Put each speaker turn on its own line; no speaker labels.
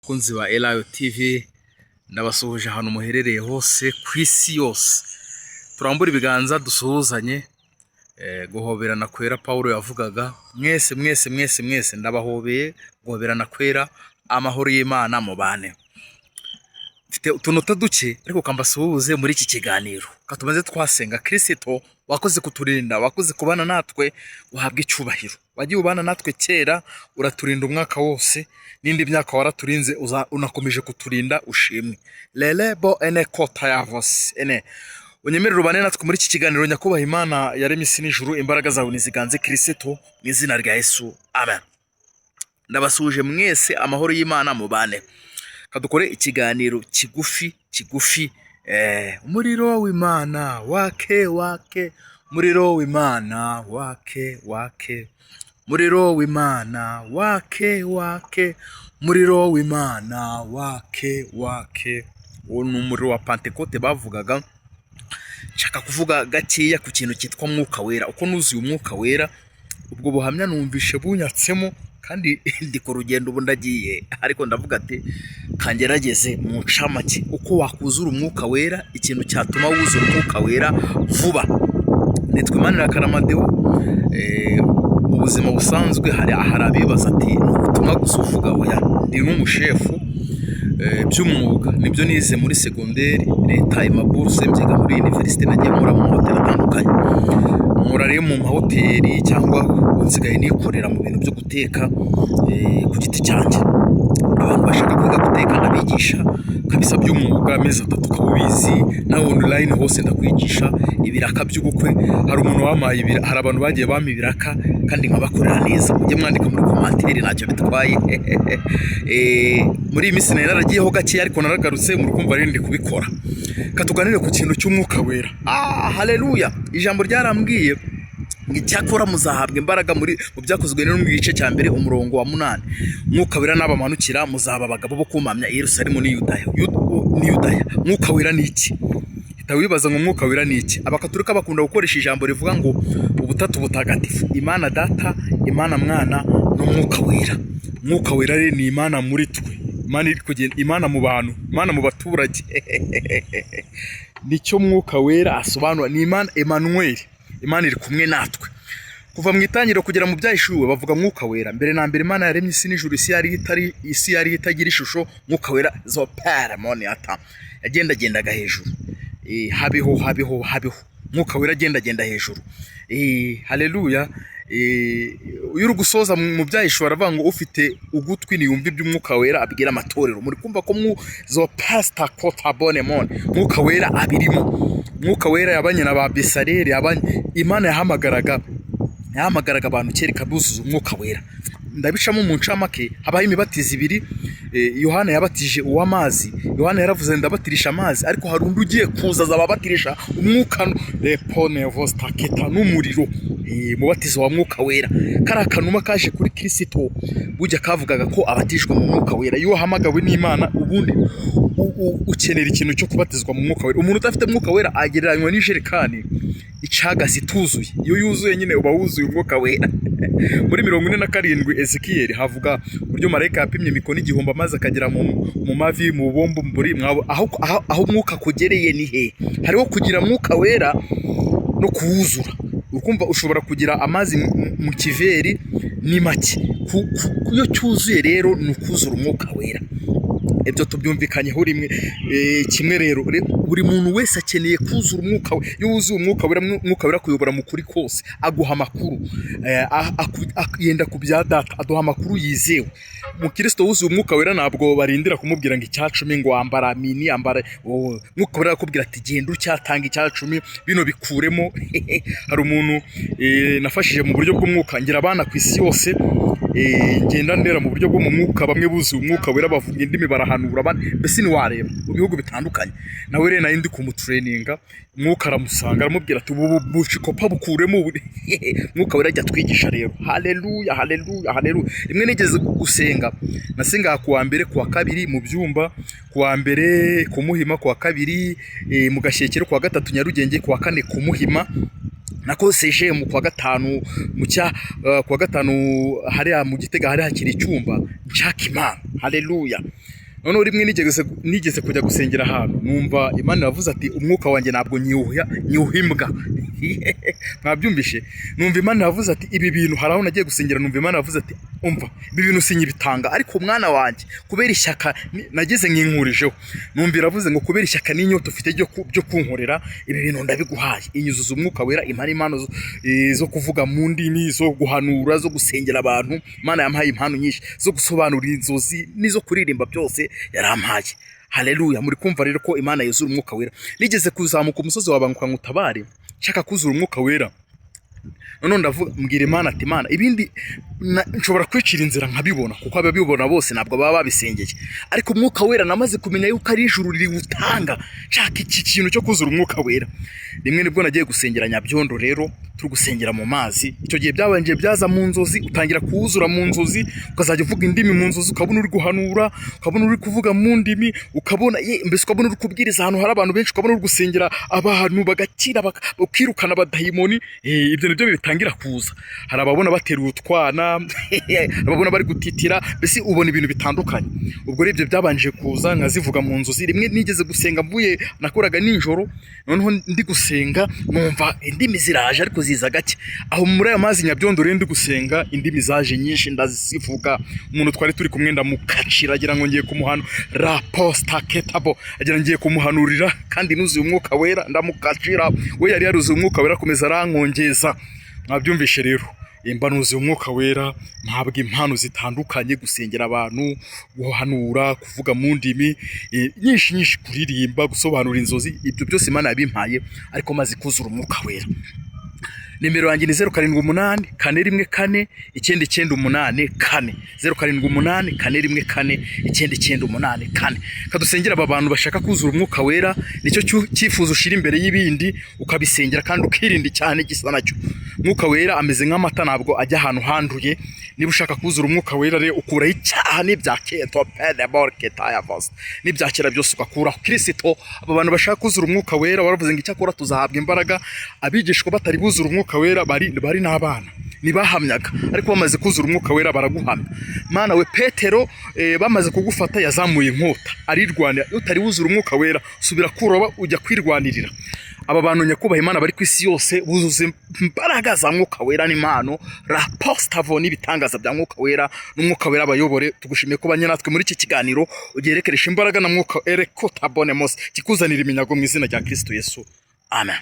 Kunzi wa Elayo TV ndabasuhuje ahantu muherereye hose ku isi yose. Turambura ibiganza dusuhuzanye, guhoberana kwera Paulo yavugaga. Mwese ndabahobeye, guhoberana kwera, amahoro y'Imana mubane. Mfite utunota duke ariko kambasuhuze muri iki kiganiro. Katumaze twasenga. Kristo wakoze kuturinda, wakoze kubana natwe, uhabwe icyubahiro. Wagiye ubana natwe kera, uraturinda umwaka wose, n'indi myaka waraturinze unakomeje kuturinda, ushimwe. Lelebo ene kota yavos ene. Unyemerera ubane natwe muri iki kiganiro. Nyakubaha Imana yaremye isi n'ijuru, imbaraga zawe niziganze Kristo mu izina rya Yesu. Amen. Ndabasuhuje mwese, amahoro y'Imana mubane. Kadukore ikiganiro kigufi. Umuriro w'Imana wake, umuriro w'Imana wake, umuriro w'Imana wake, umuriro w'Imana wake. Uwo ni umuriro wa Pentecote bavugaga. Nshaka kuvuga gakeya ku kintu cyitwa mwuka wera. Uko nuzuye umwuka wera, ubwo buhamya numvishe bunyatsemo, kandi ndi ku rugendo ubu ndagiye, ariko ndavuga ati kangerageze mu ncamake uko wakuzura umwuka wera, ikintu cyatuma wuzura umwuka wera vuba. Nitwa Imanira Karamadeo. Ubuzima busanzwe hari abibaza ati ubutumwa gusa uvuga. Oya, ndi n'umushefu by'umwuga. Nibyo nize muri segonderi leta, amaburse mbyiga muri universite, nagiye nkora mu mahoteli atandukanye. Nkora rero mu mahoteli cyangwa nsigaye nikorera mu bintu byo guteka ku giti cyanjye. Abantu bashaka kwiga guteka ndabigisha kabisa by'umwuga, amezi 3 kabubizi, na online hose ndakwigisha. Ibiraka by'ubukwe, hari umuntu wamaye hari abantu bagiye bama ibiraka kandi nkabakorera neza. Ujye mwandika muri commentaire, ntacyo bitwaye. Muri iyi minsi naragiyeho gake, ariko naragarutse muri kumva rindi kubikora. Katuganire ku kintu cy'umwuka wera. Haleluya. Ijambo ryarambwiye icyakora muzahabwa imbaraga mu byakozwe no mu gice cya mbere umurongo wa 8. Mwuka wera nabamanukira, muzaba abagabo bo kumamya Yerusalemu ni Yudaya. Mwuka wera ni iki? Wibaza ngo mwuka wera ni iki? Abakatolika bakunda gukoresha ijambo rivuga ngo ubutatu butagatifu: Imana Data, Imana Mwana n'Umwuka wera. Mwuka wera rero ni Imana muri twe, Imana iri kugenda, Imana mu bantu, Imana mu baturage. Nicyo mwuka wera asobanura. Ni Imana Emmanuel, Imana iri kumwe natwe. Kuva mu itangiriro kugera mu byahishuwe bavuga mwuka wera. Mbere na mbere Imana yaremye isi n'ijuru, isi yari itagira ishusho. Mwuka wera zoparamoniata yagendagendaga hejuru. Habeho. Mwuka wera agenda hejuru. Haleluya. Iyo uri gusoza mu byahishuwe aravuga ngo ufite ugutwi niyumve iby'umwuka wera abwira amatorero. Muri kumva ko zo pastor kotabonemon mwuka wera abirimo. Mwuka wera yabanye na ba Besareli, Imana yahamagaraga abantu cyereka buzuza umwuka wera. Ndabicamo mu ncamake. Habaho imibatizo 2. Yohana yabatije uw'amazi. Yohana yaravuze ndabatirisha amazi, ariko hari undi ugiye kuza azababatirisha umwuka leponevostaketa n'umuriro. Mubatizo wa mwuka wera kari akanuma kaje kuri Kristo, bujya kavugaga ko abatijwe mu mwuka wera. Iyo wahamagawe n'Imana ubundi ukenera ikintu cyo kubatizwa mu mwuka wera. Umuntu udafite mwuka wera agereranywa n'ijerekani icagasi ituzuye. Iyo yuzuye nyine uba wuzuye umwuka wera. Muri 47 Ezekiel havuga uburyo marayika yapimye mikono 1000 maze akagera mu mavi, mu bombo, muri mwabo. Aho mwuka kugereye ni he? Hariho kugira mwuka wera no kuwuzura. Ukumva ushobora kugira amazi mu kiveri ni make. Iyo cyuzuye rero ni ukuzura umwuka wera. Ibyo tubyumvikanyeho rimwe kimwe. Rero buri muntu wese akeneye kuzura umwuka we. Iyo wuzuye umwuka wera kuyobora mu kuri kose, aguha amakuru, yenda ku bya data, aduha amakuru yizewe. Mu Kristo wuzuye umwuka wera ntabwo barindira kumubwira ngo icyacumi ngo ambara mini ambara. Mwuka wera akubwira ati genda ucyatanga icyacumi, bino bikuremo. Hari umuntu nafashije mu buryo bw'umwuka, ngira abana ku isi yose, ngenda ndera mu buryo bwo mu mwuka. Bamwe buzuye umwuka wera bavuga indimi, barahanura abandi, mbese ni wareba mu bihugu bitandukanye. Nawe rero nayindi kumutraininga, mwuka aramusanga aramubwira ati ubu bushikopa bukuremo. Mwuka wera ajya twigisha rero. Haleluya. Rimwe nigeze gusenga, nasenga ku wa mbere, ku wa kabiri mu byumba, ku wa mbere ku Muhima, ku wa kabiri mu Gashyekero, ku wa gatatu Nyarugenge, ku wa kane ku Muhima, nakoseje mu kwa gatanu kwa gatanu hari mu Gitega hari hakiri icyumba nshaka Imana. Haleluya. noneho rimwe nigeze kujya gusengera ahantu numva Imana yavuze ati umwuka wanjye ntabwo nyuhimbwa mwabyumvishe. Numva Imana yavuze ati ibi bintu hari aho nagiye gusengera, numva Imana yavuze ati umva ibi bintu sinyibitanga, ariko umwana wanjye kubera ishyaka nageze nkinkurijeho, numva iravuze ngo kubera ishyaka n'inyota ufite byo kunkorera ibi bintu ndabiguhaye. Inyuzuza umwuka wera, impano zo kuvuga mu ndimi, zo guhanura, zo gusengera abantu. Imana yampaye impano nyinshi zo gusobanura inzozi n'izo kuririmba, byose yarampaye. Haleluya. Muri kumva rero ko Imana yuzura umwuka wera. Nigeze kuzamuka umusozi wabanguka ngutabare nshaka kuzura umwuka wera, none ndavuga mbwira Imana ati Imana ibindi nshobora kwicira inzira nkabibona, kuko ababibona bose ntabwo baba babisengeye, ariko umwuka wera namaze kumenya yuko ari ijuru riwutanga. Nshaka iki kintu cyo kuzura umwuka wera. Rimwe nibwo nagiye gusengera Nyabyondo, rero turi gusengera mu mazi. Icyo gihe byabanje byaza mu nzozi, utangira kuwuzura mu nzozi, ukazajya uvuga indimi mu nzozi, ukabona uri guhanura, ukabona uri kuvuga mu ndimi, ukabona mbese ukabona uri kubwiriza ahantu hari abantu benshi, ukabona uri gusengera abantu bagakira, bakirukana abadayimoni. Ibyo nibyo bitangira kuza. Hari ababona bateruye utwana, ababona bari gutitira, mbese ubona ibintu bitandukanye. Ubwo rero ibyo byabanje kuza nkazivuga mu nzozi. Rimwe nigeze gusenga mvuye, nakoraga nijoro, noneho ndi gusenga numva indimi ziraje ariko ziza gake. Aho muri aya mazi Nyabyondo rero ndi gusenga, indimi zaje nyinshi ndazivuga. Umuntu twari turi kumwe ndamukacira, agira ngo ngiye kumuhana raposta ketabo, agira ngiye kumuhanurira kandi nuzuye umwuka wera, ndamukacira. We yari yaruzuye umwuka wera, akomeza arankongeza. Mwabyumvishe rero, imbanuzi umwuka wera mpabwa impano zitandukanye, gusengera abantu, guhanura, kuvuga mu ndimi nyinshi, kuririmba, gusobanura inzozi. Ibyo byose Imana yabimpaye, ariko maze kuzura umwuka wera. Nimero yanjye ni 078 414 998 4 078 414 998 4. Kadusengera aba bantu bashaka kuzura umwuka wera, nicyo cyifuzo ushira imbere y'ibindi ukabisengera kandi ukirinda cyane gisa nacyo. Umwuka wera ameze nk'amata, ntabwo ajya ahantu handuye. Niba ushaka kuzura umwuka wera rero ukuraho icyaha n'ibyakera n'ibyakera byose ugakuraho. Kristo aba bantu bashaka kuzura umwuka wera baravuze ngo icyakora tuzahabwa imbaraga. Abigishwa batari buzura umwuka wera bari n'abana, nibahamyaga, ariko bamaze kuzura umwuka wera baraguhamya. Mana we Petero bamaze kugufata yazamuye inkota arirwanira. Utari wuzura umwuka wera subira kuroba ujya kwirwanirira. Aba bantu nyakubaha Imana bari ku isi yose buzuze imbaraga za mwuka wera n'impano rapostavo n'ibitangaza bya mwuka wera n'umwuka wera abayobore. Tugushimiye ko banyanatwe muri iki kiganiro ugerekeresha imbaraga na mwuka erekotabonemos kikuzanira iminyago mu izina rya Kristo Yesu. Amen.